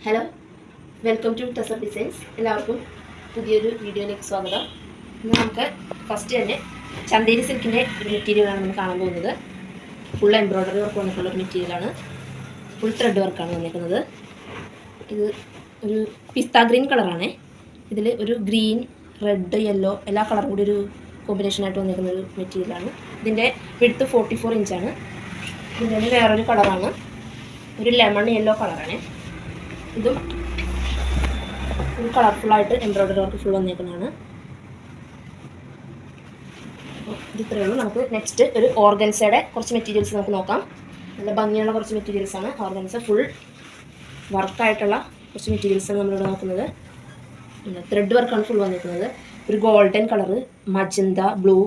Hello, welcome to Tesser designs. എല്ലാവർക്കും പുതിയൊരു വീഡിയോയിലേക്ക് സ്വാഗതം. ഇന്ന് നമുക്ക് ഫസ്റ്റ് തന്നെ ചന്തേരി സിൽക്കിൻ്റെ ഒരു മെറ്റീരിയലാണ് നമ്മൾ കാണാൻ പോകുന്നത്. ഫുൾ എംബ്രോയ്ഡറി വർക്ക് വന്നിട്ടുള്ള ഒരു മെറ്റീരിയലാണ്. ഫുൾ ത്രെഡ് വർക്കാണ് വന്നിരിക്കുന്നത്. ഇത് ഒരു പിസ്ത ഗ്രീൻ കളറാണ്. ഇതിൽ ഒരു ഗ്രീൻ, റെഡ്, യെല്ലോ എല്ലാ കളറും കൂടി ഒരു കോമ്പിനേഷനായിട്ട് വന്നിരിക്കുന്ന ഒരു മെറ്റീരിയലാണ്. ഇതിൻ്റെ വിഡ്ത്ത് 44 ഇഞ്ചാണ്. ഇതിൻ്റെ വേറൊരു കളറാണ്, ഒരു ലെമൺ യെല്ലോ കളറാണ്. ഇതും ഫുൾ കളർഫുള്ളായിട്ട് എംബ്രോയ്ഡറി വർക്ക് ഫുൾ വന്നേക്കുന്നതാണ്. ഇത് ഇത്രയേ ഉള്ളൂ. നമുക്ക് നെക്സ്റ്റ് ഒരു ഓർഗൻസയുടെ കുറച്ച് മെറ്റീരിയൽസ് നമുക്ക് നോക്കാം. നല്ല ഭംഗിയുള്ള കുറച്ച് മെറ്റീരിയൽസാണ്. ഓർഗൻസ ഫുൾ വർക്കായിട്ടുള്ള കുറച്ച് മെറ്റീരിയൽസാണ് നമ്മളിവിടെ നോക്കുന്നത്. ത്രെഡ് വർക്കാണ് ഫുൾ വന്നിരിക്കുന്നത്. ഒരു ഗോൾഡൻ കളറ്, മജന്ത, ബ്ലൂ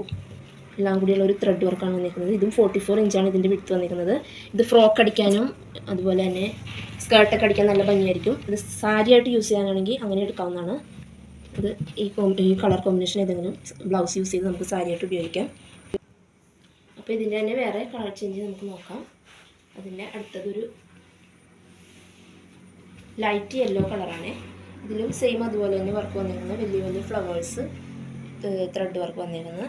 എല്ലാം കൂടിയുള്ള ഒരു ത്രെഡ് വർക്കാണ് വന്നിരിക്കുന്നത്. ഇതും 44 ഇഞ്ചാണ് ഇതിൻ്റെ വിഡ്ത്ത് വന്നിരിക്കുന്നത്. ഇത് ഫ്രോക്ക് അടിക്കാനും അതുപോലെ തന്നെ സ്കേർട്ടൊക്കെ അടിക്കാൻ നല്ല ഭംഗിയായിരിക്കും. ഇത് സാരി ആയിട്ട് യൂസ് ചെയ്യാനാണെങ്കിൽ അങ്ങനെ എടുക്കാവുന്നതാണ്. ഇത് ഈ കളർ കോമ്പിനേഷൻ ഏതെങ്കിലും ബ്ലൗസ് യൂസ് ചെയ്ത് നമുക്ക് സാരി ആയിട്ട് ഉപയോഗിക്കാം. അപ്പോൾ ഇതിൻ്റെ തന്നെ വേറെ കളർ ചേഞ്ച് നമുക്ക് നോക്കാം. അതിൻ്റെ അടുത്തതൊരു ലൈറ്റ് യെല്ലോ കളറാണ്. ഇതിലും സെയിം അതുപോലെ തന്നെ വർക്ക് വന്നിരിക്കുന്നത്. വലിയ വലിയ ഫ്ലവേഴ്സ് ത്രെഡ് വർക്ക് വന്നിരിക്കുന്നത്.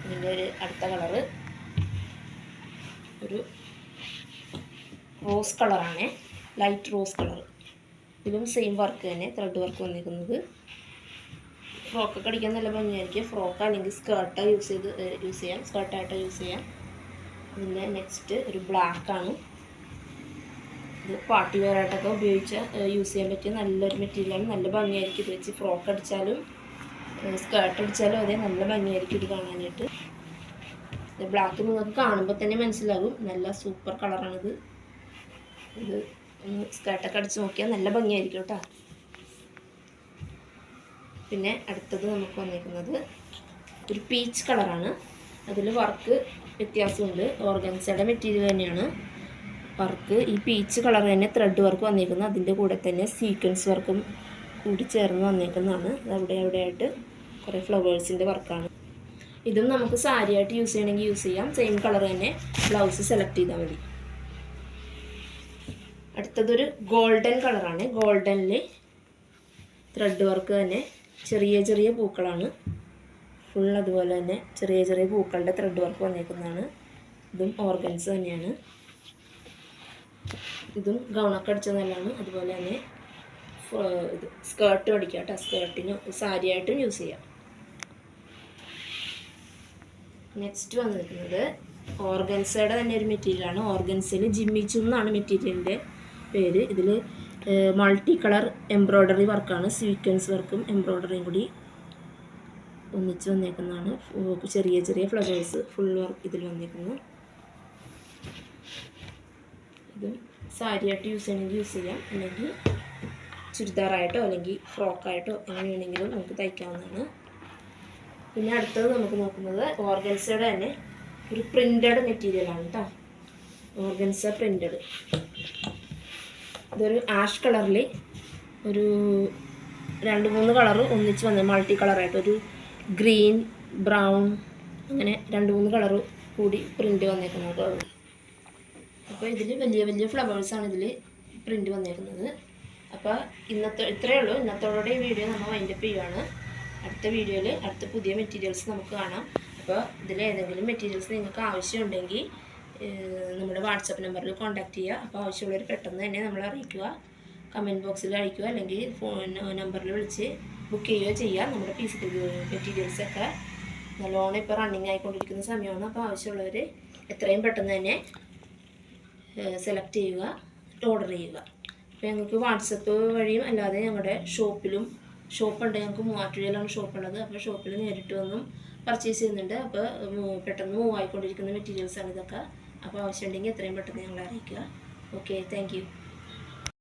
ഇതിൻ്റെ ഒരു അടുത്ത കളറ് ഒരു റോസ് കളറാണ്, ലൈറ്റ് റോസ് കളർ. ഇതിലും സെയിം വർക്ക് തന്നെ ത്രെഡ് വർക്ക് വന്നിരിക്കുന്നത്. ഫ്രോക്കൊക്കെ അടിക്കാൻ നല്ല ഭംഗിയായിരിക്കും. ഫ്രോക്ക് അല്ലെങ്കിൽ സ്കേർട്ട് യൂസ് ചെയ്യാം, സ്കേർട്ടായിട്ട് യൂസ് ചെയ്യാം. ഇതിൻ്റെ നെക്സ്റ്റ് ഒരു ബ്ലാക്കാണ്. ഇത് പാർട്ടി വെയറായിട്ടൊക്കെ യൂസ് ചെയ്യാൻ പറ്റിയ നല്ലൊരു മെറ്റീരിയലാണ്. നല്ല ഭംഗിയായിരിക്കും ഇത് വെച്ച്. ഫ്രോക്ക് അടിച്ചാലും സ്കേർട്ട് അടിച്ചാലും അതേ നല്ല ഭംഗിയായിരിക്കും ഇത് കാണാനായിട്ട്. ബ്ലാക്ക് നിങ്ങൾക്ക് കാണുമ്പോൾ തന്നെ മനസ്സിലാകും, നല്ല സൂപ്പർ കളറാണിത്. ഇത് സ്കേർട്ടൊക്കെ അടിച്ച് നോക്കിയാൽ നല്ല ഭംഗിയായിരിക്കും കേട്ടോ. പിന്നെ അടുത്തത് നമുക്ക് വന്നിരിക്കുന്നത് ഒരു പീച്ച് കളറാണ്. അതിൽ വർക്ക് വ്യത്യാസമുണ്ട്. ഓർഗൻസയുടെ മെറ്റീരിയൽ തന്നെയാണ് വർക്ക്. ഈ പീച്ച് കളർ തന്നെ ത്രെഡ് വർക്ക് വന്നിരിക്കുന്നത്. അതിൻ്റെ കൂടെ തന്നെ സീക്വൻസ് വർക്കും കൂടി ചേർന്ന് വന്നിരിക്കുന്നതാണ്. അവിടെയായിട്ട് കുറേ ഫ്ലവേഴ്സിൻ്റെ വർക്കാണ്. ഇതും നമുക്ക് സാരി ആയിട്ട് യൂസ് ചെയ്യണമെങ്കിൽ യൂസ് ചെയ്യാം. സെയിം കളർ തന്നെ ബ്ലൗസ് സെലക്ട് ചെയ്താൽ മതി. അടുത്തതൊരു ഗോൾഡൻ കളറാണ്. ഗോൾഡനിൽ ത്രെഡ് വർക്ക് തന്നെ, ചെറിയ ചെറിയ പൂക്കളാണ്. ഫുൾ അതുപോലെ തന്നെ ചെറിയ ചെറിയ പൂക്കളുടെ ത്രെഡ് വർക്ക് വന്നിരിക്കുന്നതാണ്. ഇതും ഓർഗൻസ് തന്നെയാണ്. ഇതും ഗൗണൊക്കെ അടിച്ച നല്ലതാണ്. അതുപോലെ തന്നെ ഇത് സ്കേർട്ടും അടിക്കാം കേട്ടോ. സ്കേർട്ടിനും സാരി ആയിട്ടും യൂസ് ചെയ്യാം. നെക്സ്റ്റ് വന്നിരിക്കുന്നത് ഓർഗൻസയുടെ തന്നെ ഒരു മെറ്റീരിയലാണ്. ഓർഗൻസയിൽ ജിമ്മി ചൂ എന്നാണ് മെറ്റീരിയലിൻ്റെ പേര്. ഇതിൽ മൾട്ടി കളർ എംബ്രോയ്ഡറി വർക്കാണ്. സീക്വൻസ് വർക്കും എംബ്രോയ്ഡറിയും കൂടി ഒന്നിച്ച് വന്നേക്കുന്നതാണ്. ചെറിയ ചെറിയ ഫ്ലവേഴ്സ് ഫുൾ വർക്ക് ഇതിൽ വന്നേക്കുന്നു. ഇതും സാരിയായിട്ട് യൂസ് ചെയ്യണമെങ്കിൽ യൂസ് ചെയ്യാം, അല്ലെങ്കിൽ ചുരിദാറായിട്ടോ അല്ലെങ്കിൽ ഫ്രോക്കായിട്ടോ എങ്ങനെ വേണമെങ്കിലും നമുക്ക് തയ്ക്കാവുന്നതാണ്. പിന്നെ അടുത്തത് നമുക്ക് നോക്കുന്നത് ഓർഗൻസയുടെ തന്നെ ഒരു പ്രിൻ്റഡ് മെറ്റീരിയലാണ് കേട്ടോ. Organza printed. ഇതൊരു ആഷ് കളറിൽ ഒരു 2-3 കളറ് ഒന്നിച്ച് വന്നത്, മൾട്ടി കളറായിട്ട് ഒരു ഗ്രീൻ, ബ്രൗൺ അങ്ങനെ 2-3 കളറ് കൂടി പ്രിൻ്റ് വന്നേക്കുന്നത്. അപ്പോൾ ഇതിൽ വലിയ വലിയ ഫ്ലവേഴ്സാണ് ഇതിൽ പ്രിൻ്റ് വന്നേക്കുന്നത്. അപ്പോൾ ഇത്രയേ ഉള്ളൂ. ഇന്നത്തോടെ ഈ വീഡിയോ നമ്മൾ വൈൻഡപ്പ് ചെയ്യുകയാണ്. അടുത്ത വീഡിയോയിൽ അടുത്ത പുതിയ മെറ്റീരിയൽസ് നമുക്ക് കാണാം. അപ്പോൾ ഇതിൽ ഏതെങ്കിലും മെറ്റീരിയൽസ് നിങ്ങൾക്ക് ആവശ്യമുണ്ടെങ്കിൽ നമ്മുടെ വാട്സപ്പ് നമ്പറിൽ കോൺടാക്റ്റ് ചെയ്യുക. അപ്പോൾ ആവശ്യമുള്ളവർ പെട്ടെന്ന് തന്നെ നമ്മളെ അറിയിക്കുക. കമൻറ്റ് ബോക്സിൽ അയക്കുക, അല്ലെങ്കിൽ ഫോൺ നമ്പറിൽ വിളിച്ച് ബുക്ക് ചെയ്യുകയോ ചെയ്യുക. നമ്മുടെ മെറ്റീരിയൽസൊക്കെ നല്ലോണം ഇപ്പോൾ റണ്ണിങ് ആയിക്കൊണ്ടിരിക്കുന്ന സമയമാണ്. അപ്പോൾ ആവശ്യമുള്ളവർ എത്രയും പെട്ടെന്ന് തന്നെ സെലക്ട് ചെയ്യുക, ഓർഡർ ചെയ്യുക. അപ്പോൾ ഞങ്ങൾക്ക് വാട്സപ്പ് വഴിയും അല്ലാതെ ഞങ്ങളുടെ ഷോപ്പുണ്ട്. ഞങ്ങൾക്ക് മൂവാറ്റുപുഴയിലാണ് ഷോപ്പുള്ളത്. അപ്പോൾ ഷോപ്പിൽ നേരിട്ട് വന്നും പർച്ചേസ് ചെയ്യുന്നുണ്ട്. അപ്പോൾ പെട്ടെന്ന് മൂവ് ആയിക്കൊണ്ടിരിക്കുന്ന മെറ്റീരിയൽസാണ് ഇതൊക്കെ. അപ്പോൾ ആവശ്യമുണ്ടെങ്കിൽ എത്രയും പെട്ടെന്ന് ഞങ്ങളെ അറിയിക്കുക. Okay, thank you.